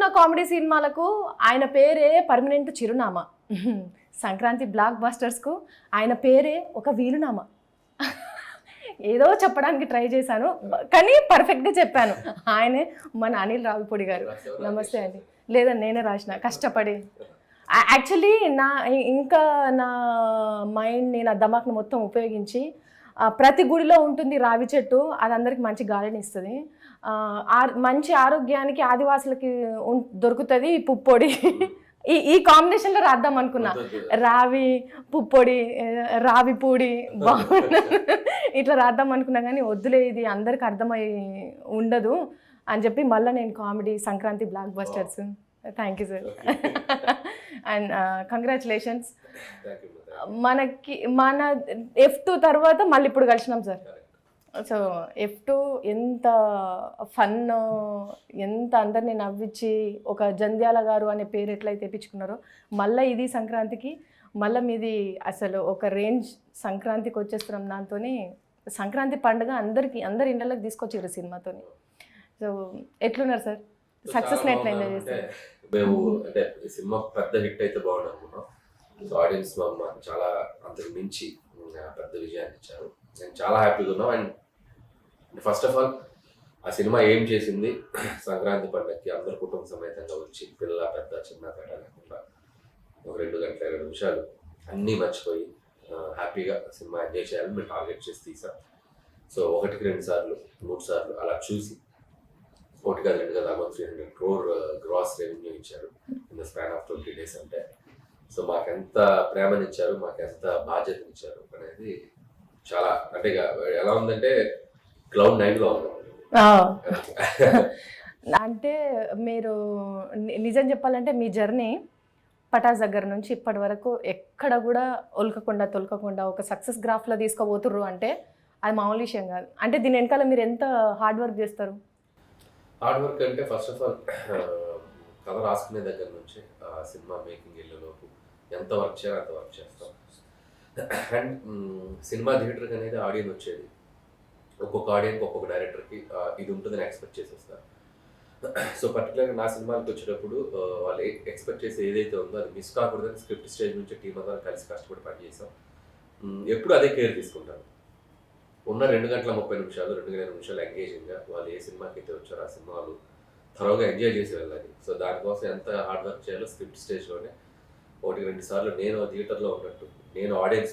వస్తున్న కామెడీ సినిమాలకు ఆయన పేరే పర్మనెంట్ చిరునామా. సంక్రాంతి బ్లాక్ బస్టర్స్కు ఆయన పేరే ఒక వీలునామా. ఏదో చెప్పడానికి ట్రై చేశాను కానీ పర్ఫెక్ట్గా చెప్పాను. ఆయనే మన అనిల్ రావిపూడి గారు. నమస్తే అండి. లేదా నేనే రాసిన కష్టపడి. యాక్చువల్లీ నా మైండ్ని నా దమాక్ని మొత్తం ఉపయోగించి ప్రతి గుడిలో ఉంటుంది రావి చెట్టు, అది అందరికి మంచి గాలిని ఇస్తుంది. మంచి ఆరోగ్యానికి ఆదివాసులకి దొరుకుతుంది పుప్పొడి. ఈ కాంబినేషన్లో రాద్దాం అనుకున్నా. రావి పుప్పొడి, రావి పూడి బాగుంది ఇట్లా రాద్దాం అనుకున్నా కానీ వద్దులే ఇది అందరికి అర్థమై ఉండదు అని చెప్పి మళ్ళీ నేను comedy Sankranti black busters. Thank you sir and congratulations. మన F2 తర్వాత మళ్ళీ ఇప్పుడు కలిసినాం సార్. సో F2 ఎంత ఫన్, ఎంత అందరినీ నవ్వించి ఒక జంధ్యాల గారు అనే పేరు ఎట్లయితే తెప్పించుకున్నారో మళ్ళీ ఇది సంక్రాంతికి మళ్ళీ మీది అసలు ఒక రేంజ్. సంక్రాంతికి వచ్చేస్తున్నాం దాంతో సంక్రాంతి పండుగ అందరి ఇళ్ళకి తీసుకొచ్చారు సినిమాతోని. సో ఎట్లున్నారు సార్? సక్సెస్ని ఎట్లా ఎంజాయ్ చేస్తారు? మేము అంటే సినిమా పెద్ద హిట్ అయితే బాగుంది అనుకున్నాం. సో ఆడియన్స్ మాకు చాలా అంతకు మించి పెద్ద విజయాన్ని ఇచ్చారు. నేను చాలా హ్యాపీగా ఉన్నాం. అండ్ ఫస్ట్ ఆఫ్ ఆల్ ఆ సినిమా ఏం చేసింది, సంక్రాంతి పండుగకి అందరు కుటుంబ సమేతంగా వచ్చి పిల్ల పెద్ద చిన్న తేడా లేకుండా ఒక 2 గంటల 2 నిమిషాలు అన్నీ మర్చిపోయి హ్యాపీగా సినిమా ఎంజాయ్ చేయాలని మేము టార్గెట్ చేసి తీసాం. సో 1కి 2 సార్లు 3 సార్లు అలా చూసి 1 కాదు 2 కాదు అబౌట్ 300 crore గ్రాస్ రెవెన్యూ ఇచ్చారు in the span of 20 days. అంటే సో మాకెంత ప్రేమనిచ్చారు, మాకెంత బాధ్యతనిచ్చారు అనేది చాలా అంటే ఎలా ఉందంటే Cloud 9లో ఉన్నాం. అంటే మీరు నిజం చెప్పాలంటే మీ జర్నీ పటాస్ దగ్గర నుంచి ఇప్పటి వరకు ఎక్కడ కూడా ఒలకకుండా తొలకకుండా ఒక సక్సెస్ గ్రాఫ్లో తీసుకోబోతుర్రు అంటే అది మామూలు విషయం కాదు. అంటే దీని వెనకాల మీరు ఎంత హార్డ్ వర్క్ చేస్తారు? హార్డ్ వర్క్ అంటే ఫస్ట్ ఆఫ్ ఆల్ కథ రాసుకునే దగ్గర నుంచి సినిమా మేకింగ్ వెళ్ళేలోపు ఎంత వర్క్ చేయాలో అంత వర్క్ చేస్తాం. అండ్ సినిమా థియేటర్కి అనేది ఆడియన్స్ వచ్చేది ఒక్కొక్క ఆడియన్కి ఒక్కొక్క డైరెక్టర్కి ఇది ఉంటుందని ఎక్స్పెక్ట్ చేసేస్తారు. సో పర్టికులర్గా నా సినిమాలకు వచ్చేటప్పుడు వాళ్ళు ఎక్స్పెక్ట్ చేసే ఏదైతే ఉందో అది మిస్ కాకూడదని స్క్రిప్ట్ స్టేజ్ నుంచి టీం అంతా కలిసి కష్టపడి పనిచేసాం. ఎప్పుడు అదే కేర్ తీసుకుంటాను. ఉన్న 2 గంటల 30 నిమిషాలు 2 గంటల 2 నిమిషాలు ఎంగేజింగ్గా వాళ్ళు ఏ సినిమాకి అయితే వచ్చారో ఆ సినిమా వాళ్ళు త్వరగా ఎంజాయ్ చేసి వెళ్ళాలి. సో దానికోసం ఎంత హార్డ్ వర్క్ చేయాలో స్క్రిప్ట్ స్టేజ్లోనే 1-2 సార్లు నేను థియేటర్లో ఉన్నట్టు నేను ఆడియన్స్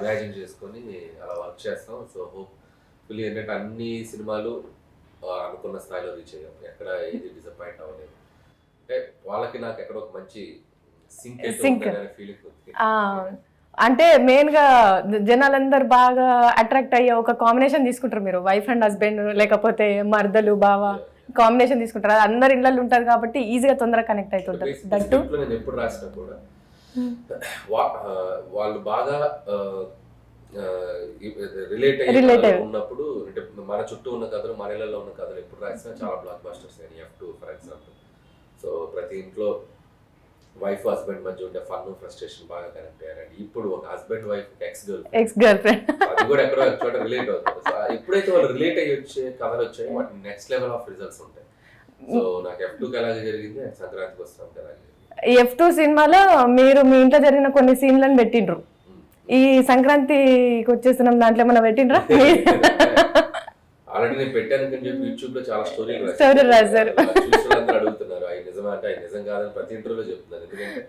ఇమాజిన్ చేసుకొని అలా వర్క్ చేస్తాం. సో హోప్ఫుల్లీ ఏంటంటే అన్ని సినిమాలు అనుకున్న స్థాయిలో రీచ్ అయ్యాం. ఎక్కడ ఏది డిసప్పాయింట్ అవ్వలేదు. అంటే వాళ్ళకి నాకు ఎక్కడ ఒక మంచి సింక్ ఫీలింగ్ ఉంది. అంటే మెయిన్గా జనాలందరూ బాగా అట్రాక్ట్ అయ్యే ఒక కాంబినేషన్ తీసుకుంటారు మీరు, వైఫ్ అండ్ హస్బెండ్ లేకపోతే మర్దలు బావ కాంబినేషన్ తీసుకుంటారు. అది అందరి ఇళ్ళల్లో ఉంటుంది కాబట్టి ఈజీగా తొందరగా కనెక్ట్ అవుతుంటారు. దట్టు నేను ఎప్పుడు రాసినా కూడా వాళ్ళు బాగా రిలేట్ అయ్యి ఉన్నప్పుడు అంటే మన చుట్టూ ఉన్న కథలు మన ఇళ్ళలో ఉన్న కథలు ఎప్పుడు రాసినా చాలా black busters. F2 for example. So ప్రతి ఇంట్లో వైఫ్ హస్బెండ్ మధ్య ఉండే ఫన్ ఫ్రస్ట్రేషన్ బాగా కనెక్ట్ అయ్యారండి. ఇప్పుడు ఒక husband wife ex girl friend అది కూడా ఎక్కడో చోట రిలేట్ అవుతుంది. సో ఎప్పుడైతే వాళ్ళు రిలేట్ అయ్యి వచ్చే కథలు వచ్చాయో వాటి నెక్స్ట్ లెవెల్ ఆఫ్ రిజల్ట్స్ ఉంటాయి. సో నాకు F2కి అలాగే జరిగింది, సంక్రాంతికి వస్తాం అలాగే. F2 సినిమాలో మీరు మీ ఇంట్లో జరిగిన కొన్ని సీన్లను పెట్టిండ్రు. ఈ సంక్రాంతికి వచ్చేస్తున్నాం దాంట్లో ఏమన్నా పెట్టిండ్రా? ఆల్రెడీ నేను పెట్టాను అని చెప్పి యూట్యూబ్ లో చాలా స్టోరీలు రాశారు. అడుగుతున్నారు అవి నిజమా అంటే అవి నిజం కాదని ప్రతి ఇంటర్వ్యూలో చెప్తున్నారు. ఎందుకంటే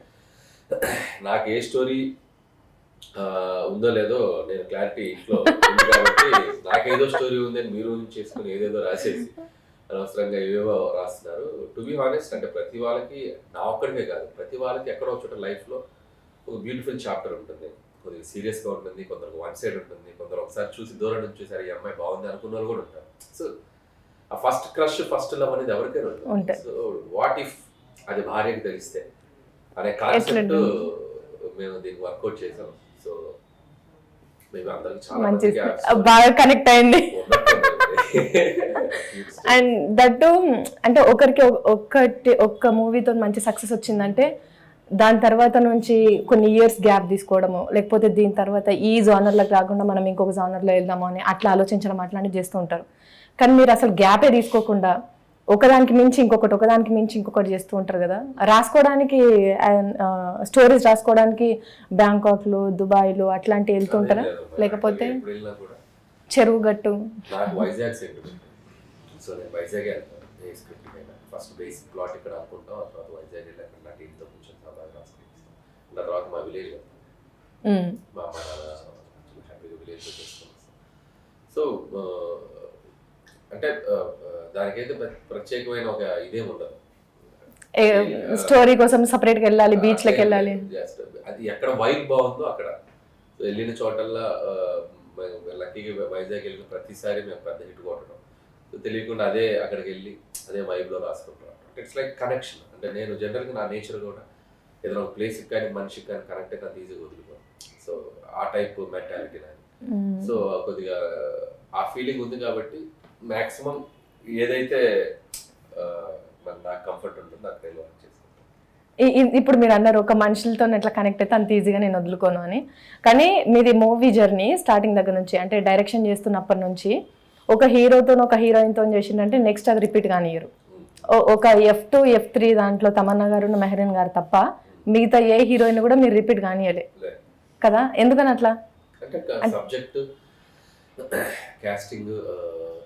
నాకు ఏ స్టోరీ ఉందో లేదో నేను క్లారిటీ ఇంట్లో ఉంది కాబట్టి నాకేదో స్టోరీ ఉందని మీరు చేసుకుని ఏదేదో రాసేసి అనవసరంగా ఏవేవో రాస్తున్నారు. టు బి హానెస్ట్ అంటే ప్రతి వాళ్ళకి నా ఒక్కడికే కాదు, ప్రతి వాళ్ళకి ఎక్కడో చోట లైఫ్లో ఒక బ్యూటిఫుల్ చాప్టర్ ఉంటుంది. కొద్దిగా సీరియస్గా ఉంటుంది, కొందరికి వన్ సైడ్ ఉంటుంది, కొందరు ఒకసారి చూసి దూరం నుంచి చూసారు ఈ అమ్మాయి బాగుంది అనుకున్న వాళ్ళు కూడా ఉంటారు. సో ఆ ఫస్ట్ క్రష్ ఫస్ట్ లవ్ అనేది ఎవరికైనా ఉంటుంది. సో వాట్ ఇఫ్ అది భార్యకి తెలిస్తే అనే కాన్సెప్ట్ మేము దీనికి వర్కౌట్ చేసాం. సో మేము అందరికి చాలా బాగా కనెక్ట్ అయింది. అండ్ దట్టు అంటే ఒక్క మూవీతో మంచి సక్సెస్ వచ్చిందంటే దాని తర్వాత నుంచి కొన్ని ఇయర్స్ గ్యాప్ తీసుకోవడము, లేకపోతే దీని తర్వాత ఈ జానర్లకు కాకుండా మనం ఇంకొక జానర్లో వెళ్దాము అని అట్లా ఆలోచించడం అట్లాంటివి చేస్తూ ఉంటారు. కానీ మీరు అసలు గ్యాపే తీసుకోకుండా ఒకదానికి మించి ఇంకొకటి, ఒకదానికి మించి ఇంకొకటి చేస్తూ ఉంటారు కదా. రాసుకోవడానికి స్టోరీస్ రాసుకోవడానికి బ్యాంకాక్లు, దుబాయ్లు అట్లాంటి వెళ్తుంటారా, లేకపోతే ఎప్పుడు వెళ్ళినా కూడా చెరువు గట్టు? నాకు వైజాగ్ సెంటిమెంట్. సో నేను వైజాగ్ వెళ్తాను ఏ స్క్రిప్ట్ అయినా. ఫస్ట్ బేసిక్ ప్లాట్ ఇక్కడ అనుకుంటాం, ఆ తర్వాత వైజాగ్ వెళ్ళి అక్కడ నా టీంతో కొంచెం సరదాగా రాసుకుంటాం. తర్వాత మా విలేజ్ వెళ్తాం, మా అమ్మ నాన్న హ్యాపీగా విలేజ్లో చేసుకుంటాం. సో అంటే దానికైతే ప్రత్యేకమైన ఒక ఇదేం ఉండదు. స్టోరీ కోసం సపరేట్గా వెళ్ళాలి, బీచ్లకు వెళ్ళాలి. అది ఎక్కడ వైబ్ బాగుందో అక్కడ వెళ్ళిన చోటల్లా లక్కీగా వైజాగ్ వెళ్ళిన ప్రతిసారి మేము పెద్ద హిట్ కొట్టడం. సో తెలియకుండా అదే అక్కడికి వెళ్ళి అదే వైబ్లో రాసుకుంటాం. It's like connection. అంటే నేను జనరల్గా నా నేచర్ కూడా ఏదైనా ఒక ప్లేస్కి కానీ మనిషికి కానీ కనెక్ట్ అయితే ఈజీగా వదులుకోను. సో ఆ టైప్ మెంటాలిటీ నాది. సో కొద్దిగా ఆ ఫీలింగ్ ఉంది కాబట్టి మ్యాక్సిమం ఏదైతే నాకు కంఫర్ట్ ఉంటుందో అక్కడ వర్క్ చేసుకుంటాను. ఇప్పుడు మీరు అన్నారు ఒక మనుషులతో ఎట్లా కనెక్ట్ అయితే అంత ఈజీగా నేను వదులుకోను అని. కానీ మీది మూవీ జర్నీ స్టార్టింగ్ దగ్గర నుంచి, అంటే డైరెక్షన్ చేస్తున్నప్పటి నుంచి ఒక హీరోతో ఒక హీరోయిన్తో చేసిందంటే నెక్స్ట్ అది రిపీట్ కానియరు. ఒక F2, F3 దాంట్లో తమన్నా గారు, మెహరీన్ గారు తప్ప మిగతా ఏ హీరోయిన్ కూడా మీరు రిపీట్ కానియలే కదా. ఎందుకని అట్లా? అంటే సబ్జెక్ట్, కాస్టింగ్,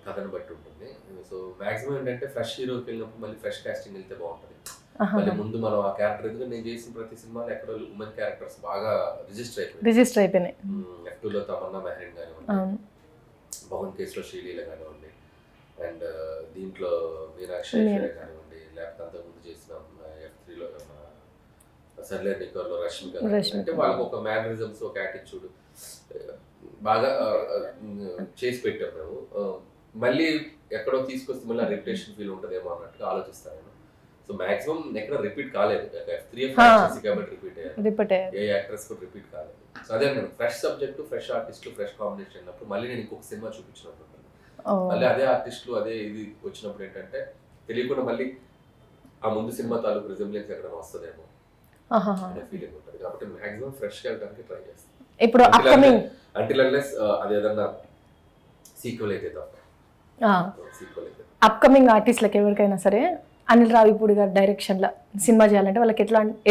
కథను బట్టి ఉంటుంది. సో మాక్సిమం ఏంటంటే ఫ్రెష్ హీరోకి వెళ్ళినప్పుడు మళ్ళీ ఫ్రెష్ కాస్టింగ్ వెళ్తే బాగుంటుంది. మళ్ళీ ముందు మనం ఆ క్యారెక్టర్, ఎందుకంటే నేను చేసిన ప్రతి సినిమాలో ఎక్కడో ఉమెన్ క్యారెక్టర్స్ బాగా రిజిస్టర్ అయిపోయినాయి. F2లో తమన్నా, మెహరీన్ కానివ్వండి, భవన్ కేసులో శ్రీలీల కానివ్వండి, అండ్ దీంట్లో మీనాక్షి కానివ్వండి, లేకపోతే అంతకుముందు చేసిన F3లో సర్లే నికోలో రష్మిక. అంటే వాళ్ళకి ఒక మేనరిజమ్స్, ఒక యాటిట్యూడ్ బాగా చేసి పెట్టాం మేము. మళ్ళీ ఎక్కడో తీసుకొస్తే మళ్ళీ రెప్యుటేషన్ ఫీల్ ఉంటుందేమో అన్నట్టుగా ఆలోచిస్తాను నేను. సో మాక్సిమం ఎక్కడ రిపీట్ కాలేదు. F3 కాబట్టి రిపీట్ అయ్యారు. ఏ యాక్టర్స్ కూడా రిపీట్ కాలేదు. సో అదే నేను ఫ్రెష్ సబ్జెక్టు, ఫ్రెష్ ఆర్టిస్టులు, ఫ్రెష్ కాంబినేషన్ అయినప్పుడు మళ్ళీ నేను ఇంకొక సినిమా చూపించినప్పుడు మళ్ళీ అదే ఆర్టిస్టులు అదే ఇది వచ్చినప్పుడు ఏంటంటే తెలియకుండా మళ్ళీ ఆ ముందు సినిమా తాలూకు రిజెంబ్లెన్స్ ఎక్కడ వస్తుందేమో అనే ఫీలింగ్ ఉంటుంది. కాబట్టి మాక్సిమం ఫ్రెష్గా వెళ్ళడానికి ట్రై చేస్తాను. ఇప్పుడు అంటిల్ అన్లెస్ అది ఏదన్నా సీక్వెల్ అయితే తప్ప. అప్కమింగ్ ఆర్టిస్ట్లకి ఎవరికైనా సరే అనిల్ రావిపూడి గారి డైరెక్షన్లో సినిమా చేయాలంటే వాళ్ళకి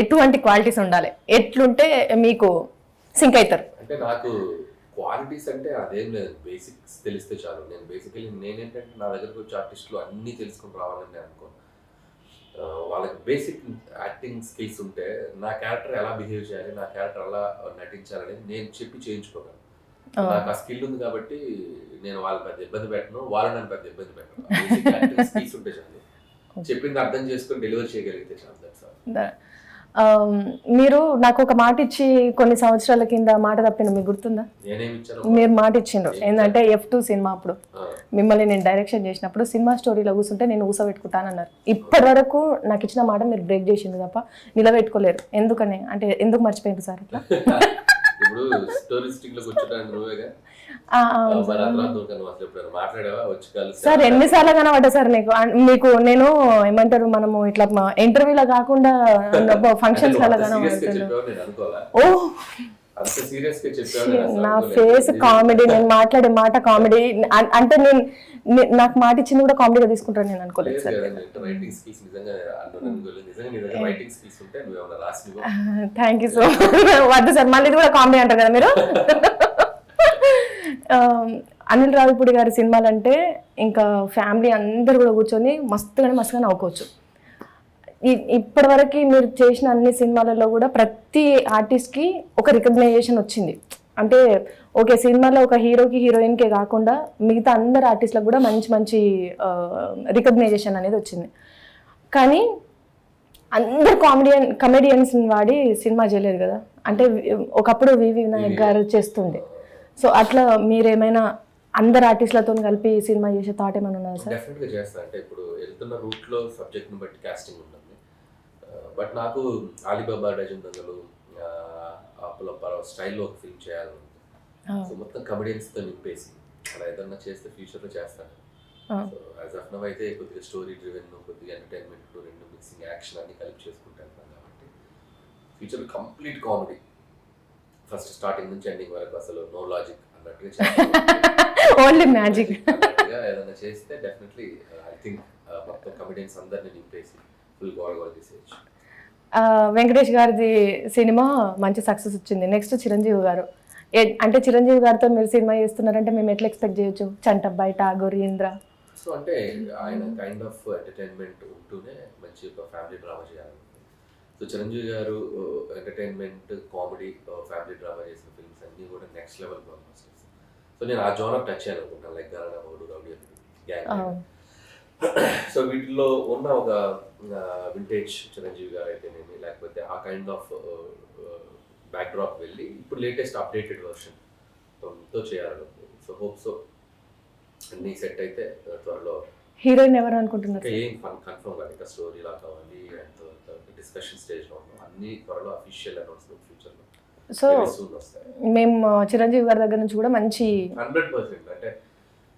ఎటువంటి క్వాలిటీస్ ఉండాలి, ఎట్లుంటే మీకు సింక్ అవుతారు? అంటే నాకు క్వాలిటీస్ అంటే అదేం లేదు, బేసిక్స్ తెలిస్తే చాలు. నేను బేసికలీ నేనేంటంటే నా దగ్గరకు వచ్చే ఆర్టిస్టులు అన్నీ తెలుసుకుని రావాలని నేను అనుకోను. వాళ్ళకి బేసిక్ యాక్టింగ్ స్కిల్స్ ఉంటే నా క్యారెక్టర్ ఎలా బిహేవ్ చేయాలి, నా క్యారెక్టర్ ఎలా నటించాలని నేను చెప్పి చేయించుకోగలను. నాకు ఆ స్కిల్ ఉంది కాబట్టి నేను వాళ్ళని పెద్ద ఇబ్బంది పెట్టను, వాళ్ళు నన్ను పెద్ద ఇబ్బంది పెట్టను. బేసిక్ యాక్టింగ్ స్కిల్స్ ఉంటే చాలు, చెప్పింది అర్థం చేసుకొని డెలివరీ చేయగలిగితే చాలు. మీరు నాకు ఒక మాట ఇచ్చి కొన్ని సంవత్సరాల కింద మాట తప్పిన మీకు గుర్తుందా? మీరు మాట ఇచ్చిండ్రు ఏంటంటే F2 సినిమా అప్పుడు మిమ్మల్ని నేను డైరెక్షన్ చేసినప్పుడు సినిమా స్టోరీలో కూర్చుంటే నేను ఊసబెట్టుకుంటానన్నారు. ఇప్పటి వరకు నాకు ఇచ్చిన మాట మీరు బ్రేక్ చేసింది తప్ప నిలబెట్టుకోలేరు. ఎందుకని అంటే ఎందుకు మర్చిపోయింది సార్ అట్లా? ఇప్పుడు స్టోరిస్టిక్ లో కూర్చోడానికి నువ్వేగా సార్ ఎన్నిసార్లు కనబడ్డా సార్ మీకు నేను ఏమంటారు, మనము ఇట్లా ఇంటర్వ్యూలో కాకుండా ఫంక్షన్స్ లా నా ఫేస్ కామెడీ, నేను మాట్లాడే మాట కామెడీ అంటే నేను నాకు మాట ఇచ్చింది కూడా కామెడీగా తీసుకుంటాను నేను అనుకోలేదు సార్. థ్యాంక్ యూ సో వద్దు సార్, మళ్ళీ ఇది కూడా కామెడీ అంటారు కదా మీరు. అనిల్ రావిపూడి గారి సినిమాలు అంటే ఇంకా ఫ్యామిలీ అందరు కూడా కూర్చొని మస్తుగా నవ్వుకోవచ్చు. ఇప్పటి వరకు మీరు చేసిన అన్ని సినిమాలలో కూడా ప్రతి ఆర్టిస్ట్కి ఒక రికగ్నైజేషన్ వచ్చింది. అంటే ఓకే సినిమాలో ఒక హీరోకి హీరోయిన్కే కాకుండా మిగతా అందరు ఆర్టిస్టులకు కూడా మంచి రికగ్నైజేషన్ అనేది వచ్చింది. కానీ అందరు కమెడియన్స్ వాడి సినిమా చేయలేదు కదా. అంటే ఒకప్పుడు వివి వినాయక్ గారు చేస్తుండే. సో అట్లా మీరేమైనా అందరు ఆర్టిస్టులతో కలిపి సినిమా చేసే థాట్ ఏమైనా ఉన్నదా సార్? డెఫినెట్గా చేస్తాను. అంటే ఇప్పుడు వెళ్తున్న రూట్లో సబ్జెక్ట్ని బట్టి కాస్టింగ్ ఉంటుంది. బట్ నాకు అలీబాబా డజన్ దొంగలు, అప్పులప్పారావు స్టైల్లో ఒక ఫిల్మ్ చేయాలని ఉంది. సో మొత్తం కమెడియన్స్తో నింపేసి అలా ఏదన్నా చేస్తే ఫ్యూచర్లో చేస్తాను. సో యాజ్ ఆఫ్ నౌ అయితే కొద్దిగా స్టోరీ డ్రివెన్, కొద్దిగా ఎంటర్టైన్మెంట్, రెండు మిక్సింగ్ యాక్షన్ అన్ని కలిపి చేసుకుంటాను కాబట్టి ఫ్యూచర్లో కంప్లీట్ కామెడీ, ఫస్ట్ స్టార్టింగ్ నుంచి ఎండింగ్ వరకు అసలు నో లాజిక్ అన్నట్టుగా ఓన్లీ మ్యాజిక్. ఏదైనా చేస్తే డెఫినెట్లీ ఐ థింక్ మొత్తం కమిడియన్స్ అందరిని నింపేసి ఫుల్ గోడ తీసేయచ్చు. వెంకటేష్ గారిది సినిమా మంచి సక్సెస్ వచ్చింది. నెక్స్ట్ చిరంజీవి గారు, అంటే చిరంజీవి గారితో మీరు సినిమా చేస్తున్నారంటే మేము ఎట్లా ఎక్స్పెక్ట్ చేయొచ్చు? చంటబ్బాయి, ఠాగూర్, ఇంద్ర. సో అంటే ఆయన కైండ్ ఆఫ్ ఎంటర్టైన్మెంట్ ఉంటూనే మంచి ఒక ఫ్యామిలీ డ్రామా చేయాలి. సో చిరంజీవి గారు ఎంటర్టైన్మెంట్, కామెడీ, ఫ్యామిలీ డ్రామా చేసిన ఫిల్మ్స్ అన్నీ కూడా నెక్స్ట్ లెవెల్ బ్లాక్బస్టర్స్. సో నేను ఆ జోనర్ టచ్ చేయాలి అనుకుంటాను, like Gharana Mogudu, rowdy gang. So వీటిలో ఉన్న ఒక వింటేజ్ చిరంజీవి గారు అయితేనేమి, లేకపోతే ఆ కైండ్ ఆఫ్ బ్యాక్ డ్రాప్ వెళ్ళి ఇప్పుడు లేటెస్ట్ అప్డేటెడ్ వర్షన్తో చేయాలనుకుంటుంది. సో హోప్ సో అన్నీ సెట్ అయితే త్వరలో. హీరోయిన్ ఎవరు అనుకుంటున్నారు? ఏం కన్ఫర్మ్ కాదు, ఇంకా స్టోరీ లా కావాలి, డిస్కషన్ స్టేజ్లో ఉన్నాం. అన్ని త్వరలో అఫీషియల్ అనౌన్స్మెంట్ ఫ్యూచర్లో సో వస్తాయి. మేము చిరంజీవి గారి దగ్గర నుంచి కూడా మంచి 100% అంటే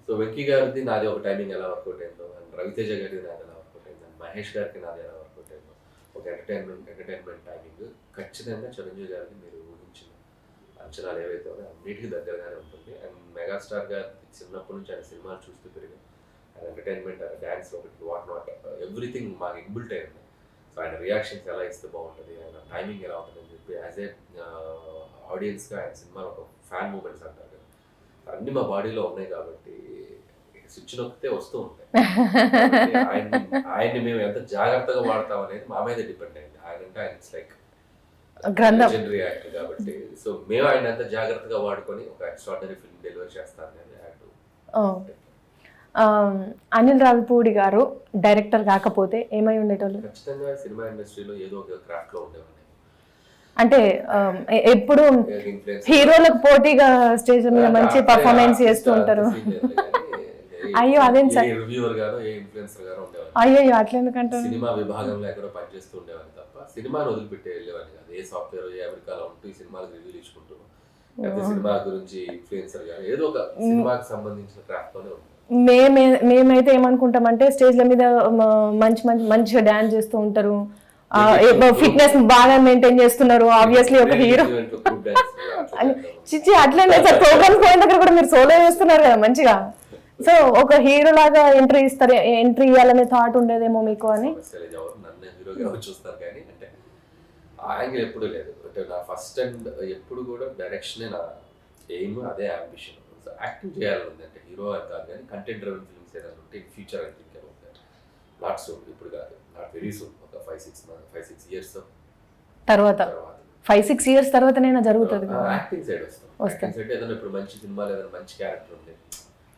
సో వెంకీ గారిది నాది ఒక టైమింగ్ ఎలా వర్కౌట్ అయిందో, అండ్ రవితేజ గారిది నాది ఎలా వర్కౌట్ అయిందో, అండ్ మహేష్ గారికి నాది ఎలా వర్కౌట్ అయిందో, ఒక ఎంటర్టైన్మెంట్ టైమింగ్ ఖచ్చితంగా చిరంజీవి గారిని మీరు ఊహించిన అంచనాలు ఏవైతే ఉన్నాయో అన్నిటికీ దగ్గరగానే ఉంటుంది. అండ్ మెగాస్టార్ గారి చిన్నప్పటి నుంచి ఆయన సినిమాలు చూస్తూ పెరిగాం. ఆయన ఎంటర్టైన్మెంట్, ఆయన డ్యాన్స్ ఒకటి, వాట్ నాట్ ఎవ్రీథింగ్ మాకు ఇన్బిల్ట్ అయి ఉంది. సో ఆయన రియాక్షన్స్ ఎలా ఇస్తే బాగుంటుంది, ఆయన టైమింగ్ ఎలా ఉంటుంది అని చెప్పి యాజ్ ఏ ఆడియన్స్గా ఆయన సినిమాలో ఒక ఫ్యాన్ మూమెంట్స్ అంటారు కదా, అన్నీ మా బాడీలో ఉన్నాయి. కాబట్టి స్విచ్ నొక్కితే వస్తూ ఉంటాయి. ఆయన్ని మేము ఎంత జాగ్రత్తగా వాడతాం అనేది మా మీద డిపెండ్ అయింది. ఆయన అంటే ఆయన లైక్ లెజెండరీ యాక్టర్ కాబట్టి, సో మేము ఆయన ఎంత జాగ్రత్తగా వాడుకొని ఒక ఎక్స్ట్రాడినరీ ఫిల్మ్ డెలివర్ చేస్తారని అనిల్ రావిపూడి గారు డైరెక్టర్ కాకపోతే ఏమై ఉండేటోళ్ళు? ఖచ్చితంగా సినిమా ఇండస్ట్రీలో ఏదో ఒక క్రాఫ్ట్ లో ఉండేవాడిని. అంటే ఎప్పుడు హీరోలకు పోటీగా స్టేజ్ మీద మంచి పర్ఫార్మెన్స్ చేస్తూ ఉంటారు. అయ్యో అదేం సార్, రివ్యూవర్ గారు, ఏ ఇన్ఫ్లుయెన్సర్ గారు ఉండేవారు. అయ్యో అట్లా ఎందుకంటే సినిమా విభాగంలో ఎక్కడో పనిచేస్తూ ఉండేవాడిని తప్ప సినిమాను వదిలిపెట్టే వెళ్ళేవాడిని కాదు. ఏ సాఫ్ట్వేర్, ఏ అమెరికాలో ఉంటూ ఈ సినిమాలకు రివ్యూలు ఇచ్చుకుంటున్నాం, లేకపోతే సినిమా గురించి ఇన్ఫ్లుయెన్సర్ గారు ఏదో ఒక సినిమాకి సంబంధించిన క్రాఫ్ట్ తోనే ఉంటాం. మేమైతే ఏమనుకుంటామంటే స్టేజ్ల మీద మంచిగా డాన్స్ చేస్తూ ఉంటారు, ఫిట్నెస్ బాగా మెయింటైన్ చేస్తున్నారు, ఆబ్వియస్లీ ఒక హీరో. చిచ్చి అట్లనే సార్, ప్రోగ్రామ్స్ పోయిన దగ్గర కూడా మీరు సోలో చేస్తున్నారు కదా మంచిగా. సో ఒక హీరో లాగా ఎంట్రీ ఇవ్వాలనే థాట్ ఉండేదేమో మీకు అని. చూస్తారు కానీ అంటే ఆ యాంగిల్ ఎప్పుడు లేదు. అంటే నా ఫస్ట్ అండ్ ఎప్పుడు కూడా డైరెక్షనే నా ఎయిమ్, అదే అంబిషన్. సో యాక్టింగ్ చేయాలని అంటే హీరో అని కాదు, కానీ కంటెంట్ డ్రివెన్ ఫిల్మ్స్ ఏదైనా ఉంటే in future I think about not soon, ఇప్పుడు కాదు, నాట్ వెరీ సూన్, ఒక 5-6 ఇయర్స్ తర్వాత 5-6 ఇయర్స్ తర్వాతనైనా జరుగుతుంది. యాక్టింగ్ సైడ్ వస్తాం. సైడ్ ఏదైనా ఇప్పుడు మంచి సినిమాలు, ఏదైనా మంచి క్యారెక్టర్ ఉంది,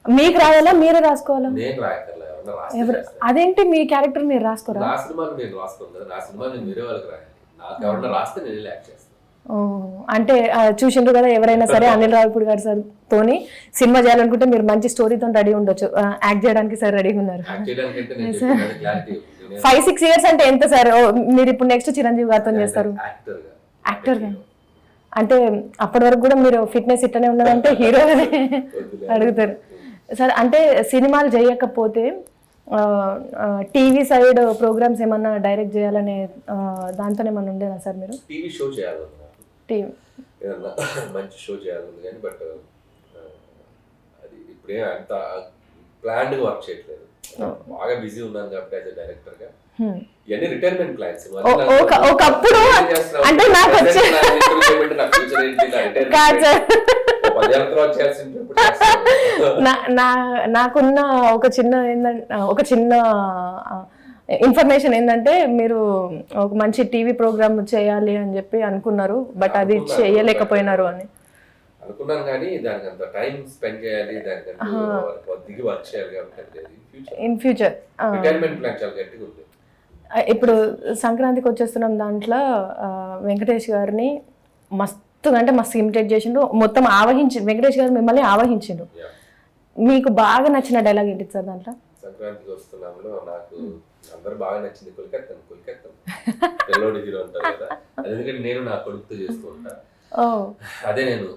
మీకు రాయాలా మీరే రాసుకోవాలా? నేను రాయక్కర్లే. అదేంటి మీ క్యారెక్టర్ మీరు రాసుకోరా? నా సినిమాలు నేను రాసుకోను కదా, నా సినిమాలు నేను వేరే వాళ్ళకి రాయాలి. నాకు ఎవరన్నా రాస్తే నేను యాక్ట్ చేస్తాను. అంటే చూసిండ్రు కదా, ఎవరైనా సరే అనిల్ రావిపూడి గారు సార్ తోని సినిమా చేయాలనుకుంటే మీరు మంచి స్టోరీతో రెడీ ఉండొచ్చు, యాక్ట్ చేయడానికి సార్ రెడీగా ఉన్నారు. 5-6 ఇయర్స్ అంటే ఎంత సార్? మీరు ఇప్పుడు నెక్స్ట్ చిరంజీవి గారితో చేస్తారు యాక్టర్ గా, అంటే అప్పటి వరకు కూడా మీరు ఫిట్నెస్ ఇట్లనే ఉన్నదంటే హీరో అడుగుతారు సార్. అంటే సినిమాలు చేయకపోతే టీవీ సైడ్ ప్రోగ్రామ్స్ ఏమన్నా డైరెక్ట్ చేయాలనే దాంతో ఏమన్నా ఉండేనా సార్ మీరు? టీవీ షో చేయాలి, మంచి షో చేయాలి కానీ, బట్ అది ఇప్పుడే అంత ప్లాన్డ్ గా వర్క్ చేయట్లేదు. బాగా బిజీ ఉన్నాను కాబట్టి యాజ్ డైరెక్టర్ గా ఇవన్నీ రిటైర్మెంట్ ప్లాన్స్. ఒకప్పుడు అంటే నాకు నాకున్న ఒక చిన్న ఇన్ఫర్మేషన్ ఏంటంటే మీరు ఒక మంచి టీవీ ప్రోగ్రామ్ చేయాలి అని చెప్పి అనుకున్నారు, బట్ అది చేయలేకపోయినారు అని అనుకున్నాను. కానీ దానికి అంత టైం స్పెండ్ చేయాలి, దానికంటే దిగి వర్క్ చేయాలి కాబట్టి ఇన్ ఫ్యూచర్ రిటైర్మెంట్ ప్లాన్ చాలా గట్టిగా ఉంది. ఇప్పుడు సంక్రాంతికి వచ్చేస్తున్నాం, దాంట్లో వెంకటేష్ గారిని మస్తు ఇమిటేట్ చేసిండ్రు, మొత్తం వెంకటేష్ గారు మిమ్మల్ని ఆవహించిండ్రు. మీకు బాగా నచ్చిన డైలాగ్ ఏంటి సార్ దాంట్లో? సంక్రాంతికి వస్తున్నాంలో నాకు అందరూ బాగా నచ్చింది కొలికెత్తాను పిల్లోడి హీరో అంటారు కదా, ఎందుకంటే నేను నా కొడుకుతో చేస్తూ ఉంటా. అదే నేను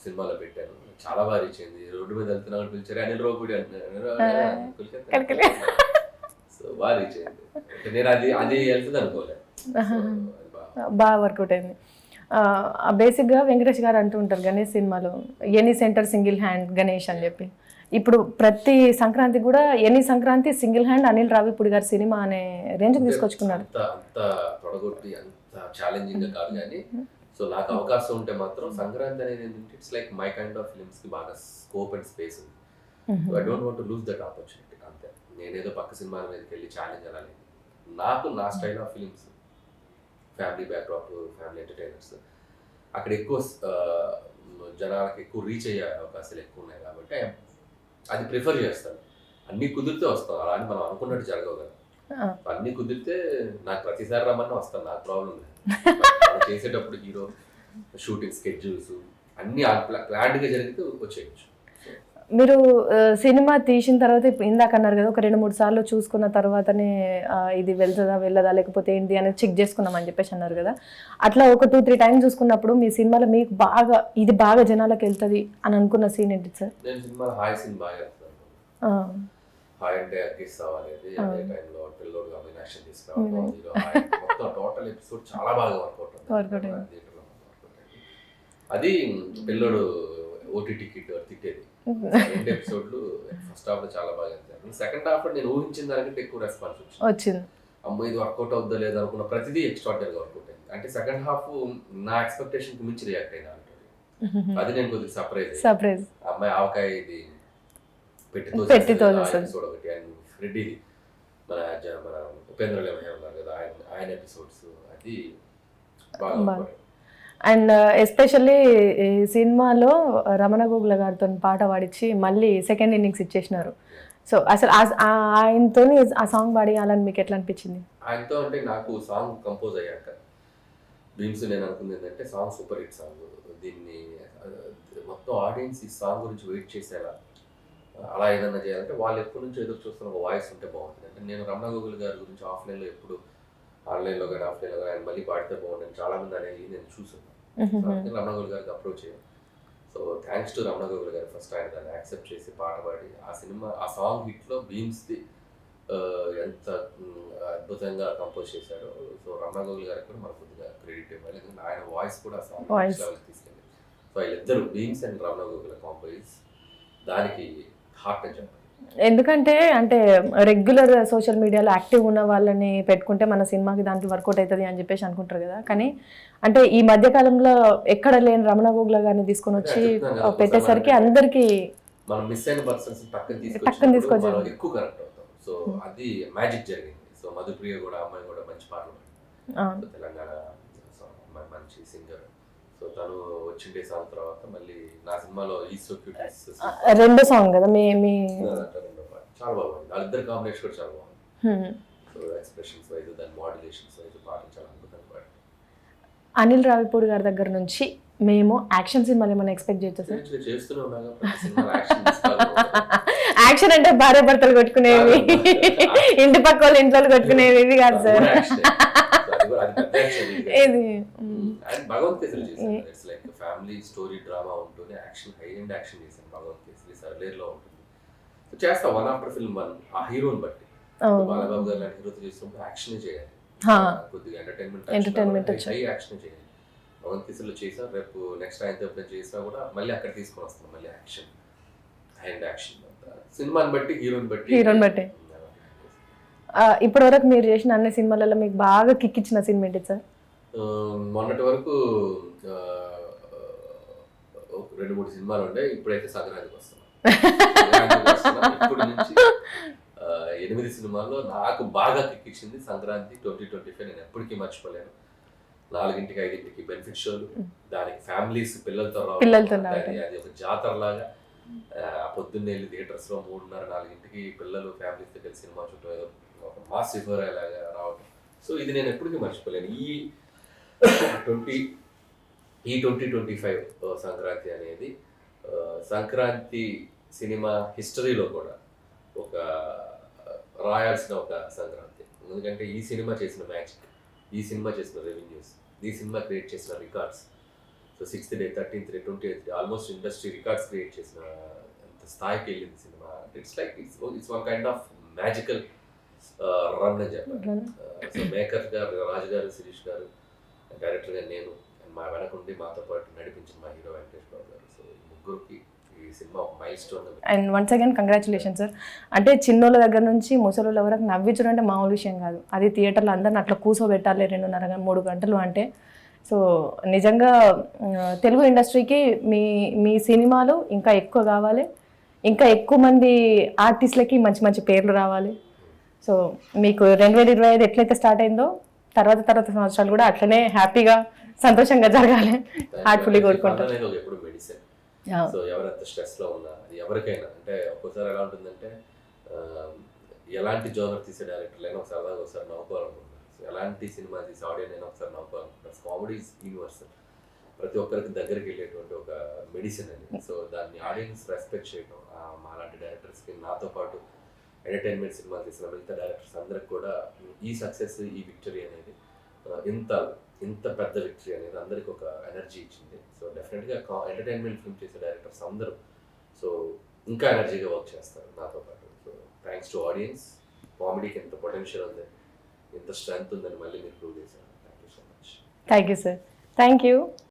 సినిమాలో పెట్టాను, చాలా బాగా ఇచ్చింది. రోడ్డు మీద వెళ్తున్నాను పిలిచారు, అనిల్ రావిపూడి అంటున్నారు, సో బాగా రీచ్ అయింది. నేను అది వెళ్తుంది అనుకోలేదు, బాగా వర్కౌట్ అయింది. బేసిక్గా వెంకటేష్ గారు అంటూ ఉంటారు గణేష్ సినిమాలో any centre single hand Ganesh అని చెప్పి. ఇప్పుడు ప్రతి సంక్రాంతి కూడా any Sankranti single hand Anil Ravipudi గారి సినిమా అనే రేంజ్కి తీసుకొచ్చుకున్నారు. అంత తొడగొట్టి అంత ఛాలెంజింగ్ కాదు కానీ సో నాకు అవకాశం ఉంటే మాత్రం సంక్రాంతి అనేది it's like my kind of films కి బాగా స్కోప్ అండ్ స్పేస్ ఉంది. I don't want to lose that opportunity. అంతే, నేనేదో పక్క సినిమాల మీదకి వెళ్ళి ఛాలెంజ్ అలా లేదు. నాకు నా style of films, family backdrop, family entertainers, అక్కడ ఎక్కువ జనాలకు ఎక్కువ రీచ్ అయ్యే అవకాశాలు ఎక్కువ ఉన్నాయి కాబట్టి అది ప్రిఫర్ చేస్తాను. అన్నీ కుదిరితే వస్తాం, అలా అని మనం అనుకున్నట్టు జరగవు కదా. అన్నీ కుదిరితే నాకు ప్రతిసారి రమ్మన్నా వస్తాను, నాకు ప్రాబ్లం లేదు. చేసేటప్పుడు హీరో షూటింగ్ స్కెడ్యూల్స్ అన్నీ ప్లాన్డ్గా జరిగితే వచ్చేయచ్చు. మీరు సినిమా తీసిన తర్వాత ఇప్పుడు ఇందాక అన్నారు కదా, ఒక 2-3 సార్లు చూసుకున్న తర్వాతనే ఇది వెళ్తుందా వెళ్ళదా లేకపోతే ఏంటి అనేది చెక్ చేసుకున్నామని చెప్పేసి అన్నారు కదా. అట్లా ఒక 2-3 టైమ్స్ చూసుకున్నప్పుడు మీ సినిమాలో మీకు బాగా ఇది బాగా జనాలకు వెళ్తుంది అని అనుకున్న సీన్ ఏంటి సార్? నేను సినిమాలో హాయ్ సీన్ బాగా వెళ్తాను. హాయ్ అంటే అగ్గిస్తావా అనేది అదే టైంలో పిల్లోడుగా మీనాక్షి తీసుకురావడం, మొత్తం టోటల్ ఎపిసోడ్ చాలా బాగా వర్కౌట్ అవుతుంది. అది పిల్లోడు ఓటీటీ కిట్ తిట్టేది 2 ఎపిసోడ్లు ఫస్ట్ హాఫ్ లో చాలా బాగా వెళ్తాను. సెకండ్ హాఫ్ లో నేను ఊహించిన దానికంటే ఎక్కువ రెస్పాన్స్ వచ్చింది. అమ్మో ఇది వర్కౌట్ అవుద్దా లేదా అనుకున్న ప్రతిదీ ఎక్స్ట్రాడినరీగా వర్కౌట్ అయింది. అంటే సెకండ్ హాఫ్ నా ఎక్స్పెక్టేషన్ కి మించి రియాక్ట్ అయినా అంటారు. అది నేను కొద్దిగా సర్ప్రైజ్. అమ్మాయి ఆవకాయ ఇది పెట్టితో ఎపిసోడ్ ఒకటి, అండ్ ఫ్రెడ్డీది మన ఉపేంద్ర ఉన్నారు కదా ఆయన ఎపిసోడ్స్, అది బాగా. అండ్ ఎస్పెషల్లీ ఈ సినిమాలో రమణ గోగుల గారితో పాట పాడించి మళ్ళీ సెకండ్ ఇన్నింగ్స్ ఇచ్చేసినారు. సో అసలు ఆయనతో ఆ సాంగ్ పాడియాలని మీకు ఎట్లా అనిపించింది? ఆయనతో అంటే నాకు సాంగ్ కంపోజ్ అయ్యాక భీమ్స్ నేను అనుకుంది ఏంటంటే సాంగ్ సూపర్ హిట్ సాంగ్, దీన్ని మొత్తం ఆడియన్స్ ఈ సాంగ్ గురించి వెయిట్ చేసేలా అలా ఏదన్నా చేయాలంటే వాళ్ళు ఎప్పటి నుంచో ఎదురు చూస్తున్న ఒక వాయిస్ ఉంటే బాగుంటుంది. అంటే నేను రమణ గోగుల గారి గురించి ఆఫ్లైన్లో ఎప్పుడు ఆన్లైన్లో కానీ ఆఫ్లైన్లో కానీ ఆయన మళ్ళీ పాడితే బాగుంటుంది చాలా మంది అనేది నేను చూసాను. రమణ గోగుల గారికి అప్రోచ్ అయ్యాను. So thanks to Ramana Gogula గారు, ఫస్ట్ ఆయన దాన్ని యాక్సెప్ట్ చేసి పాట పాడి ఆ సినిమా ఆ సాంగ్ హిట్లో భీమ్స్ది ఎంత అద్భుతంగా కంపోజ్ చేశాడో. సో రమణ గోగుల గారికి కూడా మన కొద్దిగా క్రెడిట్ ఇవ్వాలి, ఎందుకంటే ఆయన వాయిస్ కూడా ఆ సాంగ్ లెవెల్కి తీసుకెళ్ళి. సో వీళ్ళిద్దరు భీమ్స్ అండ్ రమణ గోగుల కాంపోజ్ దానికి హార్ట్ అని చెప్పాలి. ఎందుకంటే అంటే రెగ్యులర్ సోషల్ మీడియాలో యాక్టివ్ ఉన్న వాళ్ళని పెట్టుకుంటే మన సినిమాకి దానికి వర్కౌట్ అవుతుంది అని చెప్పేసి అనుకుంటారు కదా. కానీ అంటే ఈ మధ్య కాలంలో ఎక్కడ లేని రమణ గోగుల గారిని తీసుకొని వచ్చి పెట్టేసరికి అందరికి మనం మిస్ అయిన పర్సన్స్ టక్కన తీసుకొచ్చి ఎక్కువ కనెక్ట్ అవుతాం. సో అది మ్యాజిక్ జరిగింది. సో మధుప్రియ కూడా అమ్మాయి కూడా మంచి పాటలు, తెలంగాణ అమ్మాయి మంచి సింగర్. సో తను వచ్చిండే సాంగ్ తర్వాత మళ్ళీ నా సినిమాలో ఈ సో క్యూట్ రెండో సాంగ్ కదా మీ చాలా బాగుంది. వాళ్ళిద్దరు కాంబినేషన్ కూడా చాలా బాగుంది. సో ఎక్స్ప్రెషన్స్ వైజ్ దాని మాడ్యులేషన్స్ వైజ్ పాటలు చాలా అద్భుతంగా పాడారు. అనిల్ రావిపూడి గారి దగ్గర నుంచి మేము యాక్షన్ సినిమాలు ఏమైనా ఎక్స్పెక్ట్ చేయొచ్చు సార్? చేస్తూనే ఉన్నాగా యాక్షన్ అంటే భార్య భర్తలు కొట్టుకునేవి, ఇంటి పక్క వాళ్ళు ఇంట్లో కొట్టుకునేవి ఇవి కాదు సార్. భగవంత్ కేసరి చేశాను. It's like family story drama ఉంటుంది, యాక్షన్ హై అండ్ యాక్షన్ చేశాను. భగవంత్ కేసరి సర్లేర్లో ఉంటుంది. చేస్తా వన్ ఆఫ్టర్ ఫిల్మ్ వన్ ఆ హీరోని బట్టి. బాలబాబు గారు లాంటి హీరోతో చేసినప్పుడు యాక్షన్ చేయాలి, కొద్దిగా ఎంటర్టైన్మెంట్ హై యాక్షన్ చేయాలి. భగవంత్ కేసరిలో చేసాం, రేపు నెక్స్ట్ ఆయనతో ఎప్పుడైనా చేసినా కూడా మళ్ళీ అక్కడ తీసుకొని వస్తాం, మళ్ళీ యాక్షన్ హై అండ్ యాక్షన్. సినిమాని బట్టి హీరోని బట్టి. ఇప్పటి వరకు మీరు చేసిన అన్ని సినిమాలలో మీకు బాగా కిక్ ఇచ్చిన సినిమా ఏంటి సార్? మొన్నటి వరకు 2-3 సినిమాలు ఉండే, ఇప్పుడైతే సంక్రాంతికి వస్తున్నాం. ఇప్పుడు నుంచి 8 సినిమాల్లో నాకు బాగా కిక్ ఇచ్చింది సంక్రాంతి 2025. నేను ఎప్పటికీ మర్చిపోలేను. 4ంటికి 5ంటికి బెనిఫిట్ షోలు, దానికి ఫ్యామిలీస్ పిల్లలతో రావడం, అది ఒక జాతర లాగా. పొద్దున్నే వెళ్ళి థియేటర్స్లో 3:30-4ంటికి పిల్లలు ఫ్యామిలీస్తో కలిసి సినిమా చుట్టూ ఏదో ఒక మాస్ ఫిగర్ లాగా రావడం. సో ఇది నేను ఎప్పటికీ మర్చిపోలేను. ఈ 2025 సంక్రాంతి అనేది సంక్రాంతి సినిమా హిస్టరీలో కూడా ఒక రాయాల్సిన ఒక సంక్రాంతి. ఎందుకంటే ఈ సినిమా చేసిన మ్యాజిక్, ఈ సినిమా చేసిన రెవెన్యూస్, ఈ సినిమా క్రియేట్ చేసిన records. So 6th day 13th day 28th day almost industry records create చేసిన స్థాయికి వెళ్ళింది cinema. It's like it's one kind of magical run అని చెప్పాలి. సో మేకర్ గారు రాజు గారు, శిరీష్ గారు, డైరెక్టర్ గారు, నేను, మా వెనకుండి మాతో పాటు నడిపించిన మా హీరో వెంకటేష్ బాబు గారు. సో ఈ ముగ్గురికి ఈ సినిమా ఒక mile stone. And once again congratulation sir. అంటే చిన్నోళ్ళ దగ్గర నుంచి ముసలోళ్ళ వరకు నవ్వించడం అంటే మామూలు విషయం కాదు. అది థియేటర్లో అందరిని అట్లా కూర్చోబెట్టాలి 2.5 గంటలు అంటే. సో నిజంగా తెలుగు ఇండస్ట్రీకి మీ సినిమాలు ఇంకా ఎక్కువ కావాలి, ఇంకా ఎక్కువ మంది ఆర్టిస్టులకి మంచి మంచి పేర్లు రావాలి. సో మీకు 2025 ఎట్లయితే స్టార్ట్ అయిందో తర్వాత సంవత్సరాలు కూడా అట్లనే హ్యాపీగా సంతోషంగా జరగాలి హార్ట్ఫుల్లీ కోరుకుంటాం. ఎప్పుడు మెడిసిన్. సో ఎవరెంత స్ట్రెస్లో ఉన్నా, అది ఎవరికైనా అంటే ఒక్కోసారి ఎలా ఉంటుందంటే ఎలాంటి జోనర్ తీసే డైరెక్టర్లైనా ఒకసారి నవ్వుకోవాలనుకుంటున్నారు. సో ఎలాంటి సినిమా తీసే ఆడియన్ అయినా ఒకసారి నవ్వుకోవాలనుకుంటున్నారు. కామెడీ ఈజ్ యూనివర్సల్, ప్రతి ఒక్కరికి దగ్గరికి వెళ్ళేటువంటి ఒక మెడిసిన్ అని. సో దాన్ని ఆడియన్స్ రెస్పెక్ట్ చేయడం, మాలాంటి డైరెక్టర్స్కి నాతో పాటు ఎంటర్టైన్మెంట్ సినిమాలు తీసిన మిగతా డైరెక్టర్స్ అందరికి కూడా ఈ సక్సెస్, ఈ విక్టరీ అనేది ఇంత పెద్ద విక్టరీ అనేది అందరికి ఒక ఎనర్జీ ఇచ్చింది. సో డెఫినెట్గా ఎంటర్టైన్మెంట్ ఫిల్మ్ చేసే డైరెక్టర్స్ అందరూ సో ఇంకా ఎనర్జీగా వర్క్ చేస్తారు నాతో పాటు. So thanks to audience. కామెడీకి ఎంత పొటెన్షియల్ ఉంది, ఎంత స్ట్రెంగ్త్ ఉందని మళ్ళీ మీరు ప్రూవ్ చేశారు. Thank you so much. Thank you sir. Thank you.